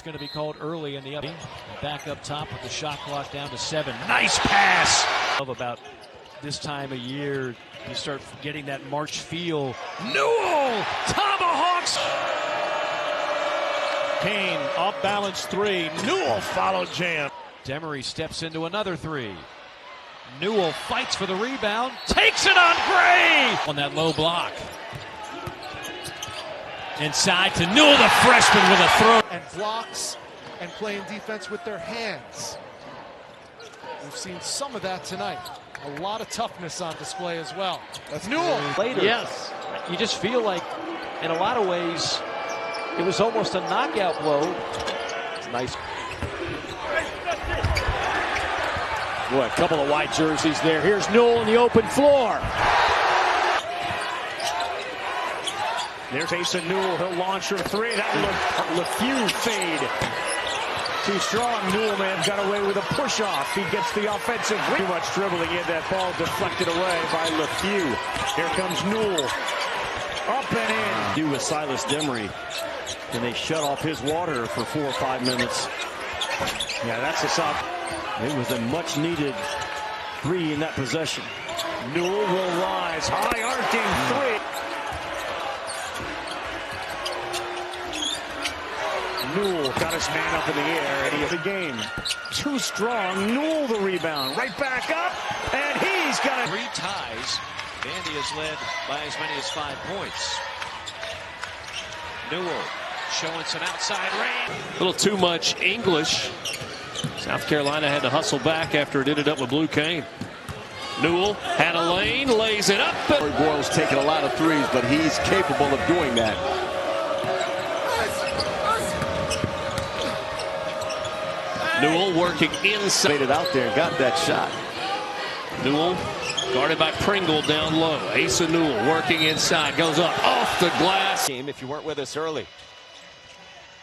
going to be called early in the up. Back up top with the shot clock down to 7. Nice pass! Of about this time of year, you start getting that March feel. Newell! Tomahawks! Kane, off balance three. Newell followed jam. Demery steps into another three. Newell fights for the rebound. Takes it on Gray! On that low block. Inside to Newell, the freshman, with a throw. And blocks and playing defense with their hands. We've seen some of that tonight. A lot of toughness on display as well. That's Newell. Later, yes. You just feel like, in a lot of ways, it was almost a knockout blow. It's nice. Boy, a couple of white jerseys there. Here's Newell in the open floor. There's Asa Newell. He'll launch her three. That LeFew fade. Too strong. Newell, man, got away with a push-off. He gets the offensive. Too much dribbling in. That ball deflected away by LeFew. Here comes Newell. Up and in. Do with Silas Demery. And they shut off his water for 4 or 5 minutes. Yeah, that's a soft. It was a much-needed 3 in that possession. Newell will rise. High arcing three. Newell got his man up in the air, and he has the game. Too strong. Newell the rebound. Right back up, and he's got it. 3 ties. Vandy has led by as many as 5 points. Newell showing some outside range. A little too much English. South Carolina had to hustle back after it ended up with Blue Cane. Newell had a lane, lays it up. Boyle's taking a lot of threes, but he's capable of doing that. Newell working inside. Made it out there and got that shot. Newell guarded by Pringle down low. Asa Newell working inside, goes up off the glass. If you weren't with us early,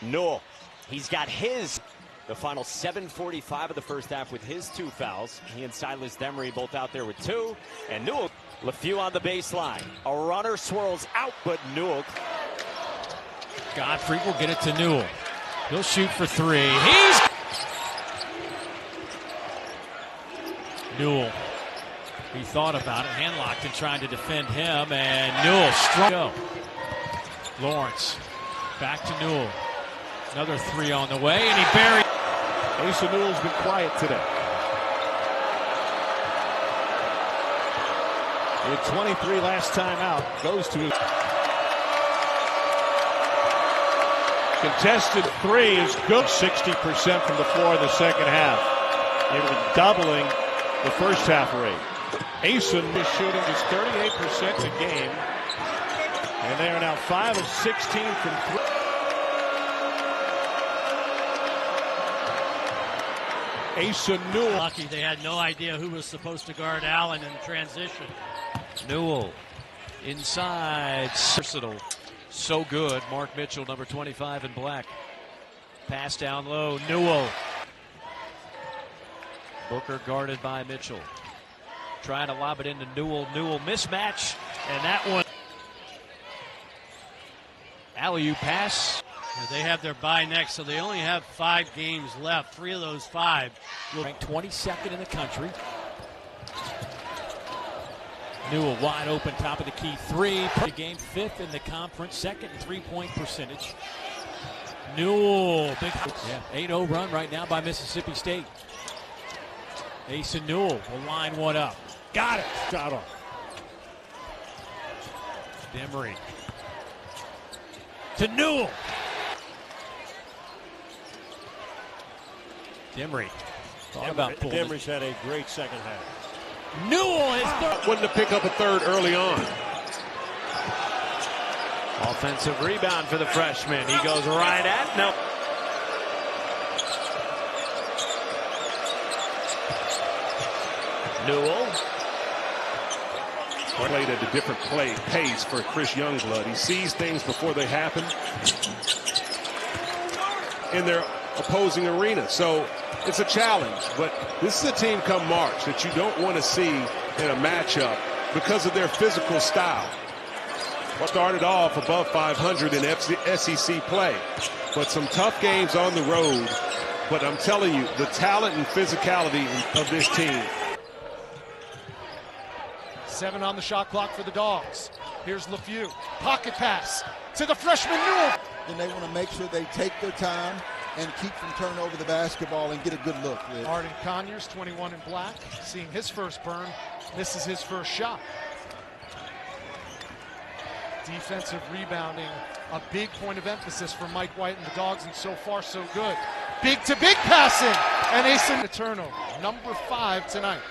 Newell, he's got the final 7:45 of the first half with his 2 fouls. He and Silas Demery both out there with 2. And Newell, LeFew on the baseline. A runner swirls out, but Newell. Godfrey will get it to Newell. He'll shoot for 3. Newell. He thought about it. Handlocked trying to defend him, and Newell strong. Lawrence back to Newell. Another 3 on the way, and he buried. Asa Newell's been quiet today. He had 23 last time out. Goes to his contested 3 is good. 60% from the floor in the second half. Nearly doubling the first half rate. Asa is shooting just 38% a game. And they are now 5 of 16 from 3. Asa Newell. Lucky they had no idea who was supposed to guard Allen in transition. Newell inside. Versatile. So good. Mark Mitchell, number 25 in black. Pass down low. Newell. Booker guarded by Mitchell. Trying to lob it into Newell. Newell mismatch. And that one. Alley-oop pass. They have their bye next, so they only have 5 games left. 3 of those 5. Ranked 22nd in the country. Newell wide open, top of the key 3. The game 5th in the conference, 2nd in 3-point percentage. Newell, big 8-0 run right now by Mississippi State. Asa Newell will line one up. Got it. Shot off. Demery to Newell. Demery. Thought about pulling. Demery's had a great second half. Newell is wanted to pick up a third early on. offensive rebound for the freshman. He goes right at no. Newell. Played at a different pace for Chris Youngblood. He sees things before they happen in their opposing arena. So it's a challenge, but this is a team come March that you don't want to see in a matchup because of their physical style. Started off above 500 in SEC play. but some tough games on the road. But I'm telling you, the talent and physicality of this team. 7 on the shot clock for the Dogs. Here's LeFew. Pocket pass to the freshman Newell. Then they want to make sure they take their time and keep from turning over the basketball and get a good look. Arden Conyers, 21 in black, seeing his first burn, misses his first shot. Defensive rebounding, a big point of emphasis for Mike White and the Dogs, and so far so good. Big to big passing, and Asa to turnover, number 5 tonight.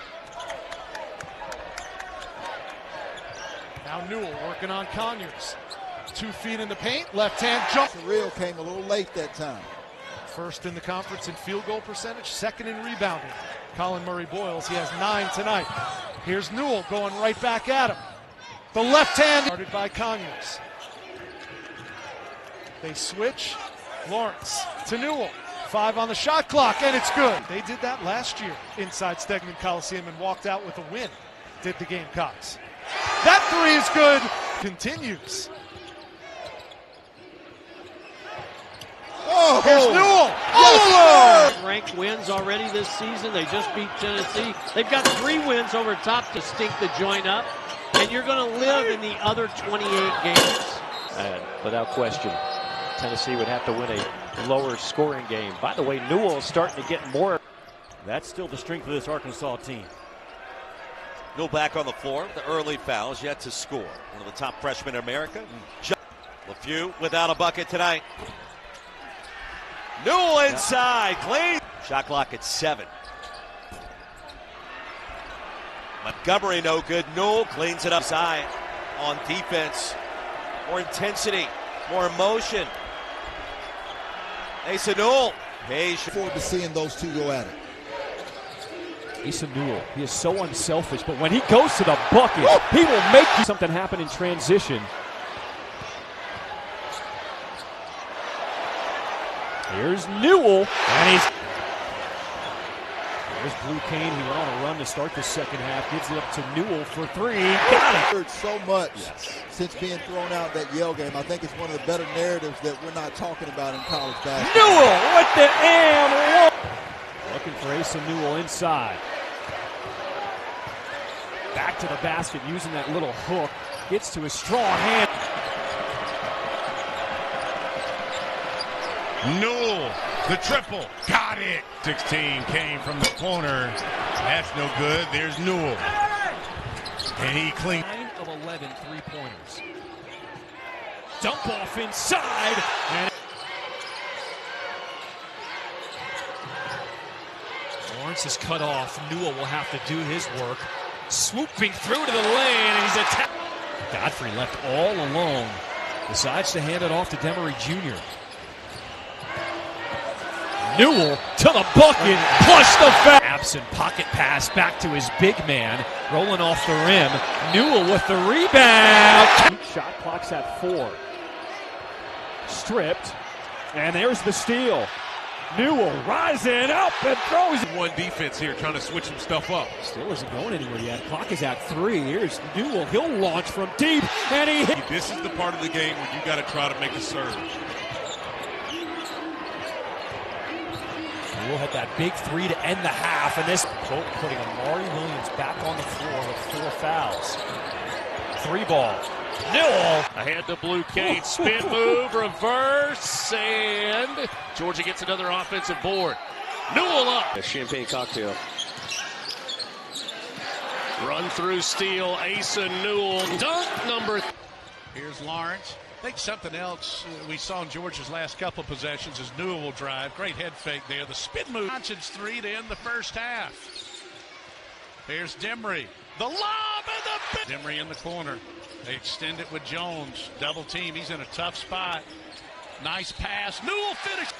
Now Newell working on Conyers. 2 feet in the paint, left hand jump. Surreal came a little late that time. First in the conference in field goal percentage, second in rebounding. Colin Murray-Boyles, he has 9 tonight. Here's Newell going right back at him. The left hand started by Conyers. They switch. Lawrence to Newell. 5 on the shot clock, and it's good. They did that last year inside Stegman Coliseum and walked out with a win, did the Gamecocks. That 3 is good. Continues. Oh, here's Newell. Yes, all alone. Ranked wins already this season. They just beat Tennessee. They've got 3 wins over top to stink the joint up. And you're going to live in the other 28 games. And without question, Tennessee would have to win a lower scoring game. By the way, Newell is starting to get more. That's still the strength of this Arkansas team. Newell back on the floor. The early fouls yet to score. One of the top freshmen in America. LeFew without a bucket tonight. Newell inside. Clean. Shot clock at 7. Montgomery no good. Newell cleans it up. Side on defense. More intensity. More emotion. Asa Newell. Look forward to seeing those 2 go at it. Asa Newell, he is so unselfish, but when he goes to the bucket, he will make something happen in transition. Here's Newell, and there's Blue Cane. He went on a run to start the second half. Gives it up to Newell for 3. Got it. Heard so much since being thrown out that Yale game. I think it's one of the better narratives that we're not talking about in college basketball. Newell with the and looking for Asa Newell inside. Back to the basket using that little hook. Gets to his strong hand. Newell, the triple, got it. 16 came from the corner. That's no good. There's Newell. And he cleaned. 9 of 11 3-pointers. Dump off inside. And Lawrence is cut off. Newell will have to do his work. Swooping through to the lane, and he's attacked. Godfrey left all alone. Decides to hand it off to Demery Jr. Newell to the bucket, plus the foul. Absent pocket pass back to his big man, rolling off the rim. Newell with the rebound. Shot clock's at 4. Stripped, and there's the steal. Newell rising up and throws. One defense here trying to switch some stuff up. Still isn't going anywhere yet. Clock is at 3. Here's Newell. He'll launch from deep, and he hit. This is the part of the game where you got to try to make a surge. Newell had that big 3 to end the half, and this Colt putting Amari Williams back on the floor with 4 fouls. 3 ball. Newell. Ahead to Blue Cane. Spin move, reverse, and Georgia gets another offensive board. Newell up. A champagne cocktail. Run through steal. Asa Newell. Dunk number. Here's Lawrence. I think something else we saw in Georgia's last couple of possessions is Newell will drive. Great head fake there. The spin move. Johnson's 3 to end the first half. Here's Demery. The lob and the Demery in the corner. They extend it with Jones. Double team. He's in a tough spot. Nice pass. Newell finished.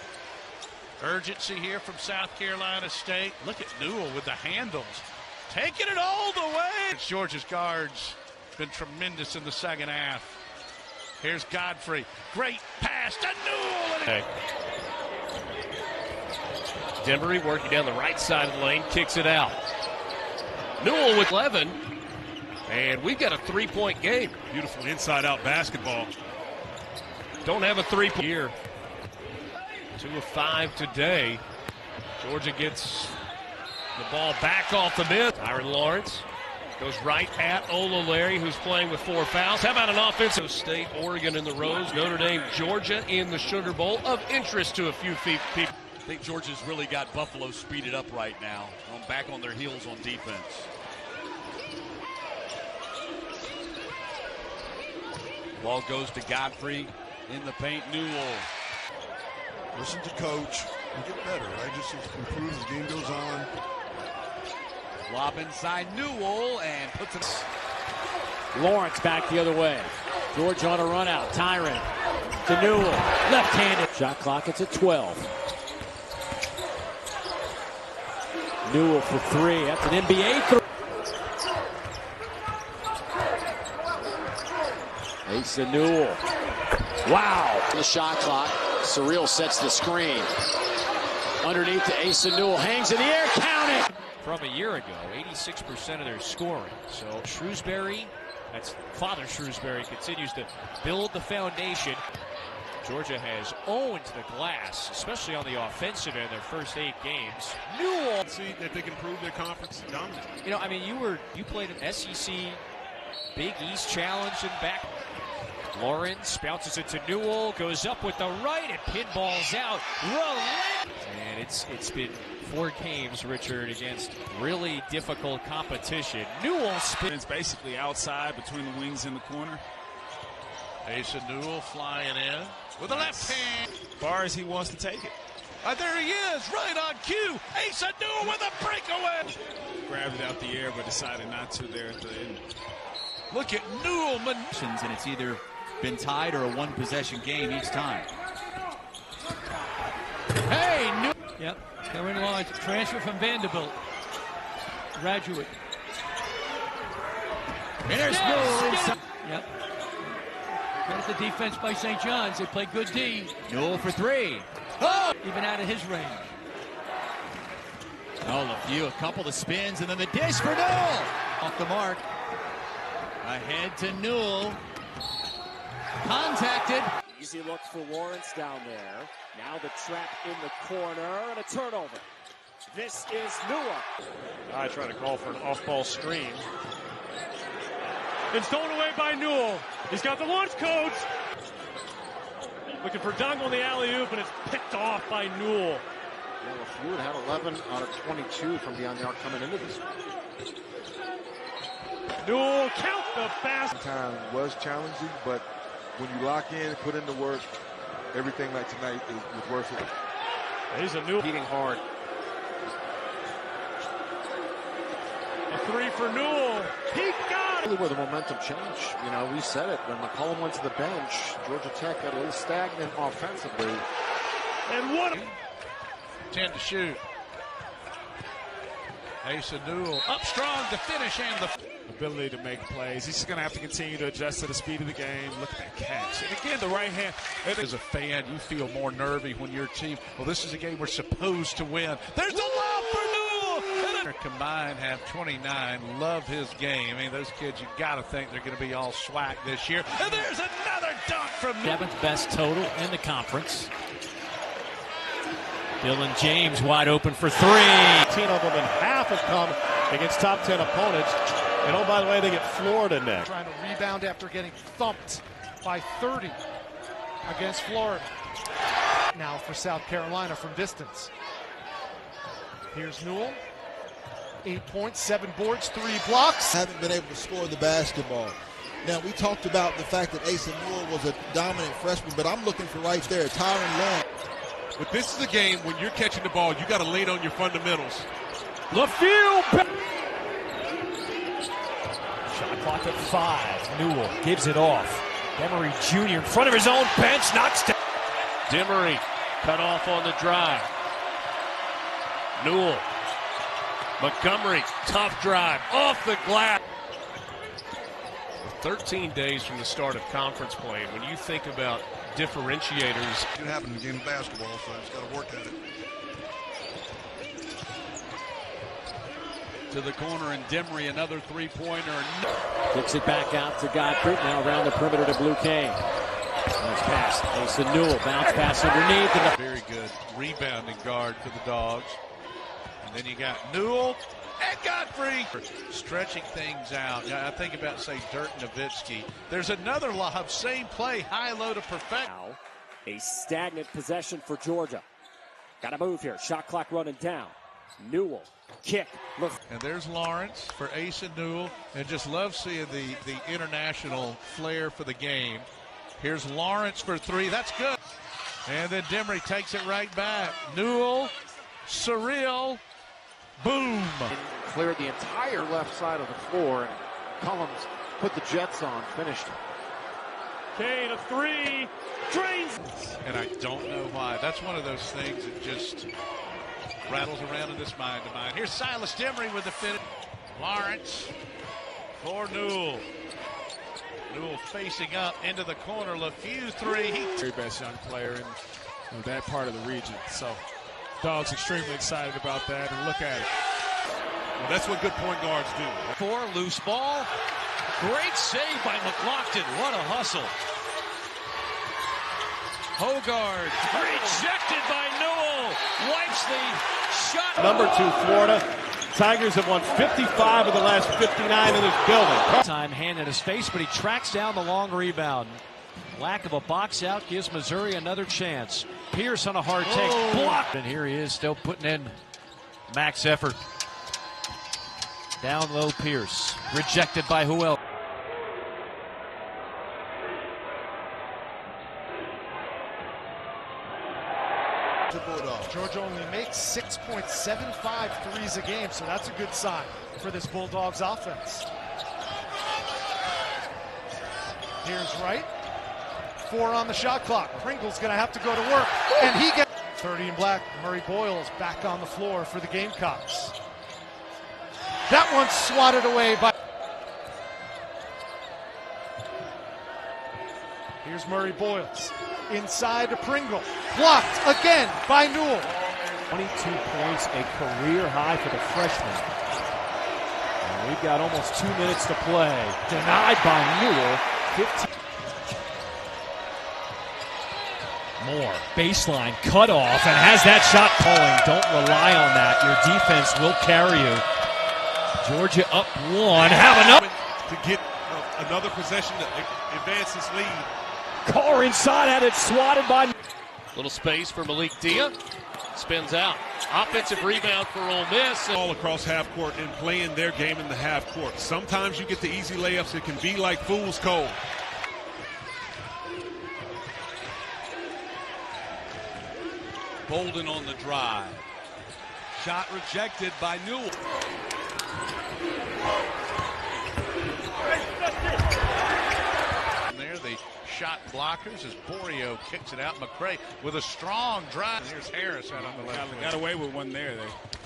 Urgency here from South Carolina State. Look at Newell with the handles. Taking it all the way. Georgia's guards been tremendous in the second half. Here's Godfrey. Great pass to Newell. Demery working down the right side of the lane. Kicks it out. Newell with 11. And we've got a 3-point game. Beautiful inside-out basketball. Don't have a 3-point here. 2 of 5 today. Georgia gets the ball back off the mid. Tyron Lawrence goes right at Ololari, who's playing with 4 fouls. How about an offensive State, Oregon in the Rose, Notre Dame, Georgia in the Sugar Bowl, of interest to a few people. I think Georgia's really got Buffalo speeded up right now. Going back on their heels on defense. Ball goes to Godfrey in the paint. Newell. Listen to coach. You get better, right? Just improve as the game goes on. Lob inside Newell and puts it. Lawrence back the other way. George on a run out. Tyron to Newell. Left-handed. Shot clock, it's at 12. Newell for 3. That's an NBA 3. Asa Newell. Wow. The shot clock. Surreal sets the screen. Underneath to Asa Newell. Hangs in the air. Count it. From a year ago, 86% of their scoring. So Shrewsbury, that's Father Shrewsbury, continues to build the foundation. Georgia has owned the glass, especially on the offensive end, their first 8 games. Newell. See if they can prove their conference dominant. You know, I mean, you played an SEC Big East Challenge and back. Lawrence bounces it to Newell, goes up with the right, and pinballs out. And it's been 4 games, Richard, against really difficult competition. Newell spins basically outside between the wings in the corner. Asa Newell flying in with a left hand. Far as he wants to take it. There he is, right on cue. Asa Newell with a breakaway. Grabbed it out the air, but decided not to there at the end. Look at Newell. And it's either been tied or a 1-possession game each time. Hey, Newell. Yep, Karen Lawrence, transfer from Vanderbilt. Graduate. And there's Newell. Yep. Credit the defense by St. John's. They play good D. Newell for 3. Oh! Even out of his range. Oh, LeFew, a couple of spins, and then the dish for Newell. Off the mark. Ahead to Newell. Contacted. Easy look for Lawrence down there. Now the trap in the corner and a turnover. This is Newell. I try to call for an off-ball screen. It's stolen away by Newell. He's got the launch codes. Looking for Dung on the alley-oop, and it's picked off by Newell. Yeah, LeFew had 11 out of 22 from beyond the arc coming into this. Newell count the basket. Time was challenging, but when you lock in, put in the work, everything like tonight was worth it. He's a Newell. Beating hard. A 3 for Newell. He got it. Really where the momentum changed. You know, we said it. When McCollum went to the bench, Georgia Tech got a little stagnant offensively. And what? 10 to shoot. Asa Newell up strong to finish and the Ability to make plays. He's just going to have to continue to adjust to the speed of the game. Look at that catch. And again, the right hand. As a fan, you feel more nervy when your team, well, this is a game we're supposed to win. There's a lob for Newell. Combined have 29. Love his game. I mean, those kids, you got to think they're going to be all swag this year. And there's another dunk from 7th best total in the conference. Dylan James wide open for 3. 18 of them and half have come against top 10 opponents. And oh, by the way, they get Florida next. Trying to rebound after getting thumped by 30 against Florida. Now for South Carolina from distance. Here's Newell. 8 points, 7 boards, 3 blocks. Haven't been able to score the basketball. Now, we talked about the fact that Asa Newell was a dominant freshman, but I'm looking for right there, Tyron Lawrence. But this is a game when you're catching the ball, you got to lean on your fundamentals. LeFew. Shot clock at 5. Newell gives it off. Demery Jr. in front of his own bench, knocks down. Demery cut off on the drive. Newell. Montgomery, tough drive, off the glass. 13 days from the start of conference play. When you think about differentiators. It can happen in basketball, so it's got to work at it. To the corner, and Demery, another 3-pointer. Kicks it back out to Godfrey. Now around the perimeter to Blue Kane. Nice pass. Asa Newell, bounce pass underneath. Very good rebounding guard for the Dogs. And then you got Newell and Godfrey stretching things out. I think about, say, Dirk Nowitzki. There's another lob, same play, high-low to perfect. Now, a stagnant possession for Georgia. Got to move here. Shot clock running down. Newell, kick. Look. And there's Lawrence for Asa Newell. And just love seeing the international flair for the game. Here's Lawrence for three. That's good. And then Demery takes it right back. Newell, surreal, boom. Cleared the entire left side of the floor. And Cullums put the Jets on, finished it. Kane, a three, drains. And I don't know why. That's one of those things that just rattles around in this mind of mine. Here's Silas Demery with the finish. Lawrence for Newell. Newell facing up into the corner. LeFew three. Very best young player in that part of the region. So, Dogs extremely excited about that. And look at it. Well, that's what good point guards do. For loose ball. Great save by McLaughlin. What a hustle. Hogard rejected by Newell. Wipes the shot. Number 2, Florida. Tigers have won 55 of the last 59 in this building. Time hand in his face, but he tracks down the long rebound. Lack of a box out gives Missouri another chance. Pierce on a hard take. Blocked. And here he is still putting in max effort. Down low Pierce. Rejected by who else? Georgia only makes 6.75 threes a game, so that's a good sign for this Bulldogs offense. Here's Wright. 4 on the shot clock. Pringle's going to have to go to work, and he gets 30 in black. Murray Boyle is back on the floor for the Gamecocks. That one's swatted away by... Here's Murray Boyles. Inside to Pringle. Blocked again by Newell. 22 points, a career high for the freshman. And we've got almost 2 minutes to play. Denied by Newell. 15. More baseline cutoff and has that shot calling. Don't rely on that. Your defense will carry you. Georgia up 1. Have another to get another possession to advance his lead. Carr inside, had it swatted by. Little space for Malik Dia. Spins out. Offensive rebound for Ole Miss. All across half court and playing their game in the half court. Sometimes you get the easy layups. It can be like fool's gold. Bolden on the drive. Shot rejected by Newell. There, the shot blockers as Borio kicks it out. McCray with a strong drive. Here's Harris out on the left. Got away with one there.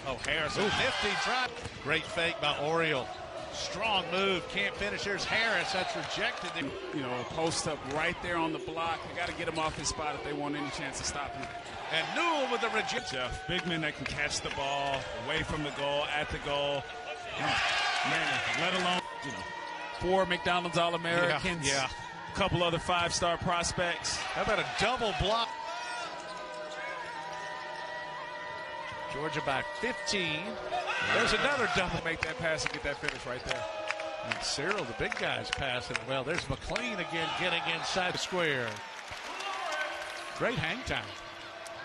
Oh, Harris, a nifty drive. Great fake by Oriole. Strong move, can't finish. There's Harris, that's rejected. You know, post up right there on the block. They got to get him off his spot if they want any chance of stopping him. And Newell with the rejection. Big men that can catch the ball away from the goal, at the goal. Man, let alone, 4 McDonald's All-Americans. Yeah. A couple other 5-star prospects. How about a double block? Georgia by 15. There's another double. Make that pass and get that finish right there. And Cyril, the big guy's passing well. There's McLean again getting inside the square. Great hang time.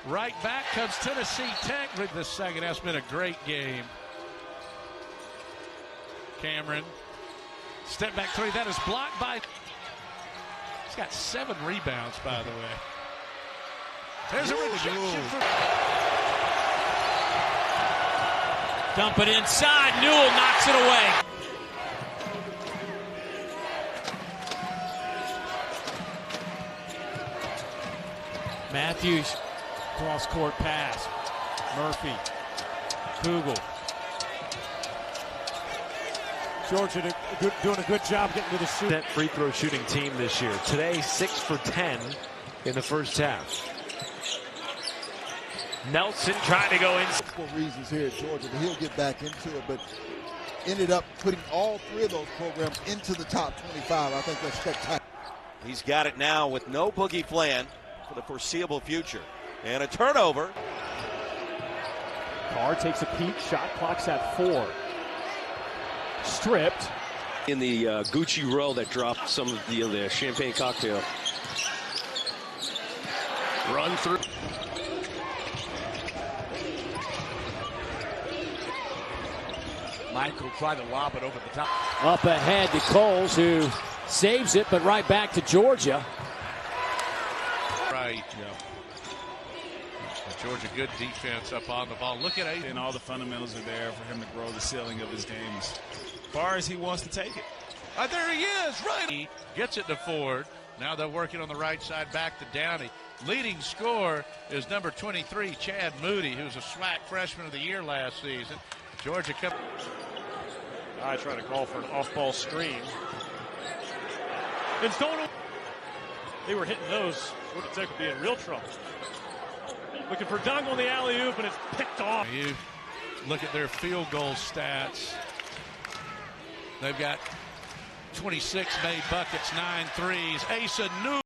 Right back comes Tennessee Tech. The second half's been a great game. Cameron. Step back three. That is blocked by. He's got 7 rebounds, by the way. There's a rejection for. dump it inside. Newell knocks it away. Matthews, cross-court pass. Murphy, Kugel. Georgia doing a good job getting to the shoot. That free throw shooting team this year. Today, 6 for 10 in the first half. Nelson trying to go in. For reasons here at Georgia, but he'll get back into it. But ended up putting all 3 of those programs into the top 25. I think that's spectacular. He's got it now with no Boogie Flan for the foreseeable future. And a turnover. Carr takes a peek. Shot clock's at 4. Stripped. In the Gucci roll that dropped some of the champagne cocktail. Run through. Michael tried to lob it over the top. Up ahead to Coles, who saves it, but right back to Georgia. Right. Georgia, good defense up on the ball. Look at it. And all the fundamentals are there for him to grow the ceiling of his game as far as he wants to take it. There he is, right. He gets it to Ford. Now they're working on the right side back to Downey. Leading scorer is number 23, Chad Moody, who's a SWAC freshman of the year last season. Georgia kept. I try to call for an off-ball screen. It's going. They were hitting those. Georgia Tech would be in real trouble. Looking for Dongle in the alley-oop, and it's picked off. You look at their field goal stats. They've got 26 made buckets, 9 threes. Asa Newell.